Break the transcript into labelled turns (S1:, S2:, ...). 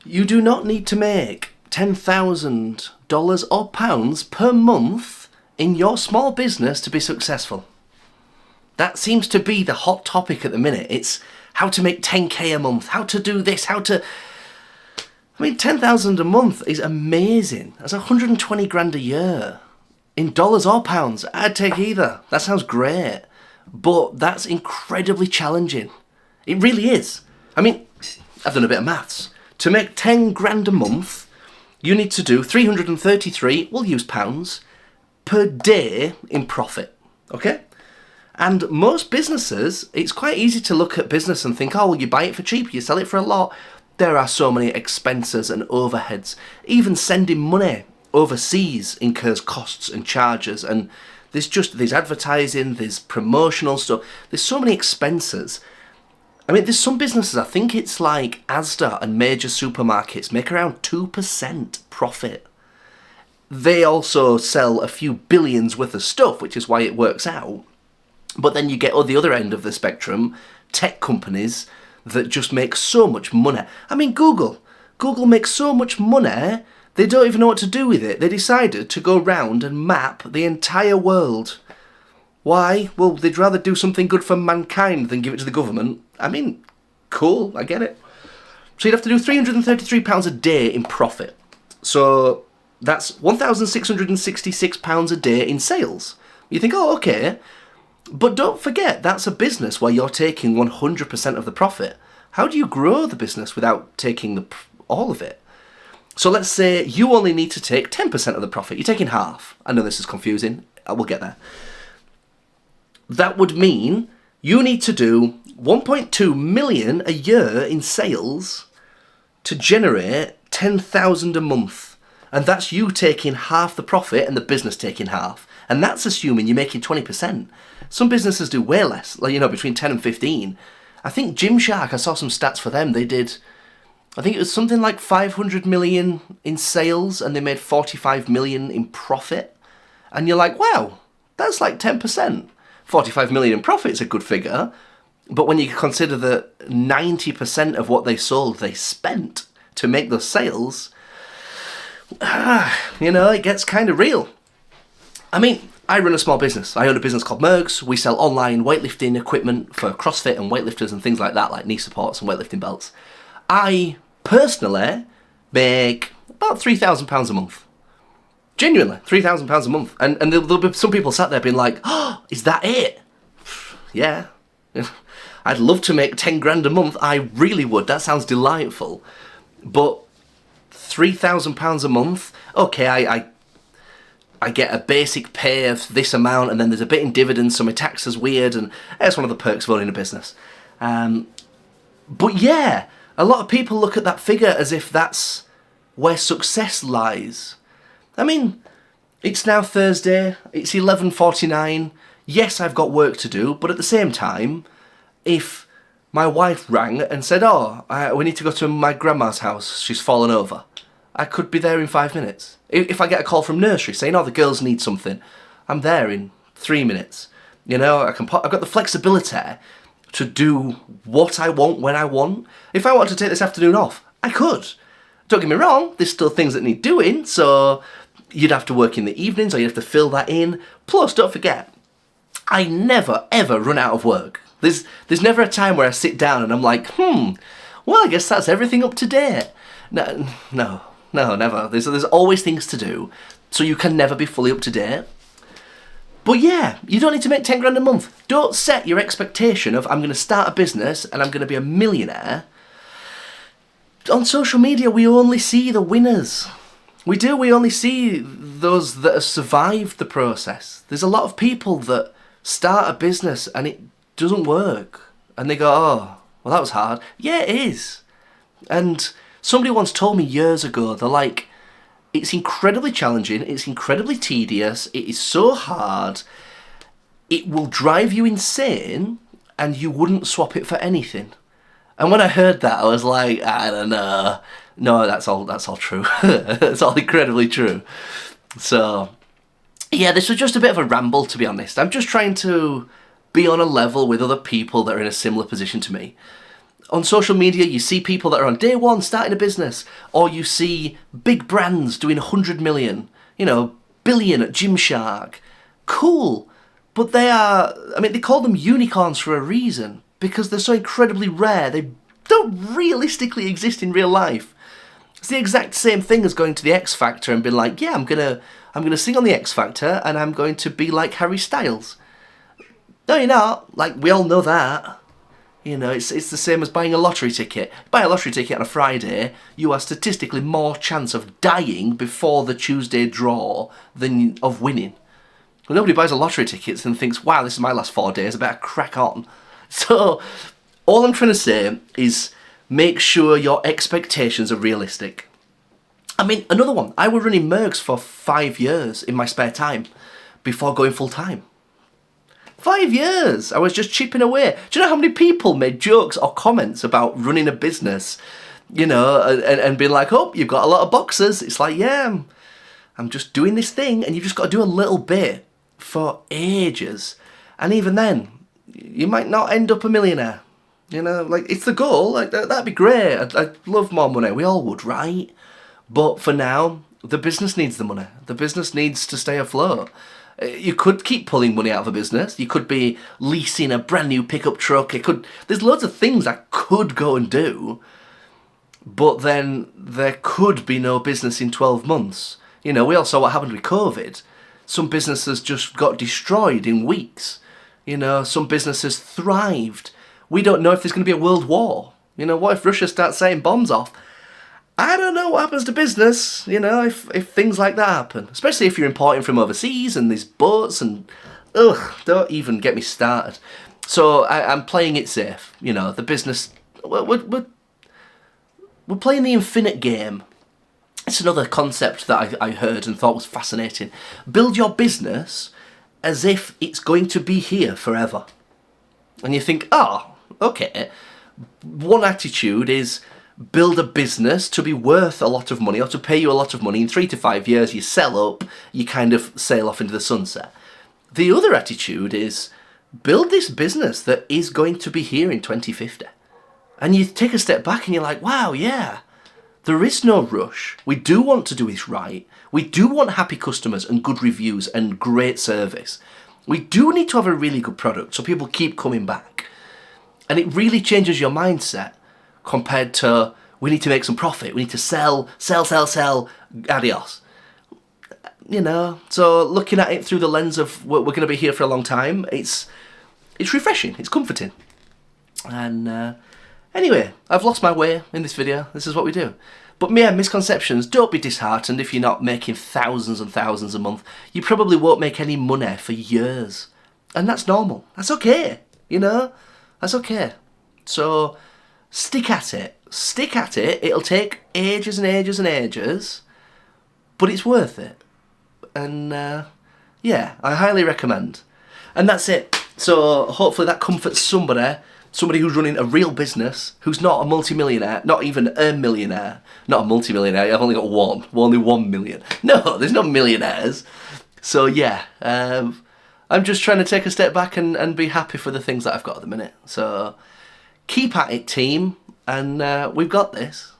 S1: You do not need to make $10,000 or pounds per month in your small business to be successful. That seems to be the hot topic at the minute. It's how to make 10k a month, how to do this, I mean, 10,000 a month is amazing. That's 120 grand a year. In dollars or pounds, I'd take either. That sounds great. But that's incredibly challenging. It really is. I mean, I've done a bit of maths. To make 10 grand a month, you need to do 333, we'll use pounds, per day in profit. Okay? And most businesses, it's quite easy to look at business and think, oh, well, you buy it for cheap, you sell it for a lot. There are so many expenses and overheads. Even sending money overseas incurs costs and charges, and there's advertising, there's promotional stuff, there's so many expenses. I mean, there's some businesses, I think it's like Asda and major supermarkets, make around 2% profit. They also sell a few billions worth of stuff, which is why it works out. But then you get on the other end of the spectrum, tech companies that just make so much money. I mean, Google makes so much money, they don't even know what to do with it. They decided to go round and map the entire world. Why? Well, they'd rather do something good for mankind than give it to the government. I mean, cool, I get it. So you'd have to do £333 a day in profit. So that's £1,666 a day in sales. You think, oh, okay. But don't forget, that's a business where you're taking 100% of the profit. How do you grow the business without taking all of it? So let's say you only need to take 10% of the profit. You're taking half. I know this is confusing. We'll get there. That would mean you need to do 1.2 million a year in sales to generate 10,000 a month. And that's you taking half the profit and the business taking half. And that's assuming you're making 20%. Some businesses do way less, like, between 10 and 15. I think Gymshark, I saw some stats for them. They did, I think it was something like 500 million in sales and they made 45 million in profit. And you're like, wow, that's like 10%. 45 million in profit is a good figure. But when you consider that 90% of what they sold, they spent to make those sales, it gets kind of real. I mean, I run a small business. I own a business called Mergs. We sell online weightlifting equipment for CrossFit and weightlifters and things like that, like knee supports and weightlifting belts. I personally make about £3,000 a month. Genuinely, £3,000 a month. And there'll be some people sat there being like, oh, is that it? Yeah. I'd love to make 10 grand a month. I really would. That sounds delightful. But £3,000 a month, okay, I get a basic pay of this amount, and then there's a bit in dividends, so my tax is weird, and that's one of the perks of owning a business. But yeah, a lot of people look at that figure as if that's where success lies. I mean, it's now Thursday, it's 11:49. Yes, I've got work to do, but at the same time, if my wife rang and said, oh, we need to go to my grandma's house, she's fallen over, I could be there in 5 minutes. If I get a call from nursery saying, oh, the girls need something, I'm there in 3 minutes. I've got the flexibility to do what I want when I want. If I want to take this afternoon off, I could. Don't get me wrong, there's still things that need doing, so you'd have to work in the evenings or you'd have to fill that in. Plus, don't forget, I never, ever run out of work. There's never a time where I sit down and I'm like, well, I guess that's everything up to date. No, never. There's always things to do, so you can never be fully up to date. But yeah, you don't need to make 10 grand a month. Don't set your expectation of, I'm going to start a business and I'm going to be a millionaire. On social media, we only see the winners. We only see those that have survived the process. There's a lot of people that start a business and it doesn't work. And they go, oh, well, that was hard. Yeah, it is. And somebody once told me years ago, they're like, it's incredibly challenging, it's incredibly tedious, it is so hard, it will drive you insane, and you wouldn't swap it for anything. And when I heard that, I was like, I don't know. No, that's all true. That's all incredibly true. So, yeah, this was just a bit of a ramble, to be honest. I'm just trying to be on a level with other people that are in a similar position to me. on social media, you see people that are on day one starting a business, or you see big brands doing 100 million, billion at Gymshark. Cool. But they call them unicorns for a reason, because they're so incredibly rare. They don't realistically exist in real life. It's the exact same thing as going to the X Factor and being like, yeah, I'm gonna sing on the X Factor and I'm going to be like Harry Styles. No, you're not. Like, we all know that. It's the same as buying a lottery ticket. Buy a lottery ticket on a Friday, you have statistically more chance of dying before the Tuesday draw than of winning. Well, nobody buys a lottery ticket and thinks, wow, this is my last 4 days, I better crack on. So, all I'm trying to say is make sure your expectations are realistic. Another one. I was running Mergs for 5 years in my spare time before going full time. 5 years! I was just chipping away. Do you know how many people made jokes or comments about running a business, and being like, oh, you've got a lot of boxes. It's like, yeah, I'm just doing this thing, and you've just got to do a little bit for ages. And even then, you might not end up a millionaire. It's the goal. That'd be great. I'd love more money. We all would, right? But for now, the business needs the money. The business needs to stay afloat. You could keep pulling money out of a business. You could be leasing a brand new pickup truck. There's loads of things I could go and do, but then there could be no business in 12 months. We all saw what happened with COVID. Some businesses just got destroyed in weeks. Some businesses thrived. We don't know if there's going to be a world war. What if Russia starts setting bombs off? I don't know what happens to business, if things like that happen. Especially if you're importing from overseas and there's boats and... don't even get me started. So I'm playing it safe. The business... We're playing the infinite game. It's another concept that I heard and thought was fascinating. Build your business as if it's going to be here forever. And you think, oh, okay. One attitude is... build a business to be worth a lot of money or to pay you a lot of money. In 3 to 5 years, you sell up, you kind of sail off into the sunset. The other attitude is build this business that is going to be here in 2050. And you take a step back and you're like, wow, yeah, there is no rush. We do want to do this right. We do want happy customers and good reviews and great service. We do need to have a really good product so people keep coming back. And it really changes your mindset. Compared to, we need to make some profit, we need to sell, adios. So looking at it through the lens of we're going to be here for a long time, it's refreshing, it's comforting. And anyway, I've lost my way in this video, this is what we do. But yeah, misconceptions, don't be disheartened if you're not making thousands and thousands a month. You probably won't make any money for years. And that's normal, that's okay, that's okay. So... stick at it, it'll take ages and ages and ages, but it's worth it. And yeah, I highly recommend. And that's it. So hopefully that comforts somebody who's running a real business, who's not a multi-millionaire, not even a millionaire, not a multi-millionaire, I've only got one, only 1 million. No, there's no millionaires. So yeah, I'm just trying to take a step back and be happy for the things that I've got at the minute. So... keep at it, team, and we've got this.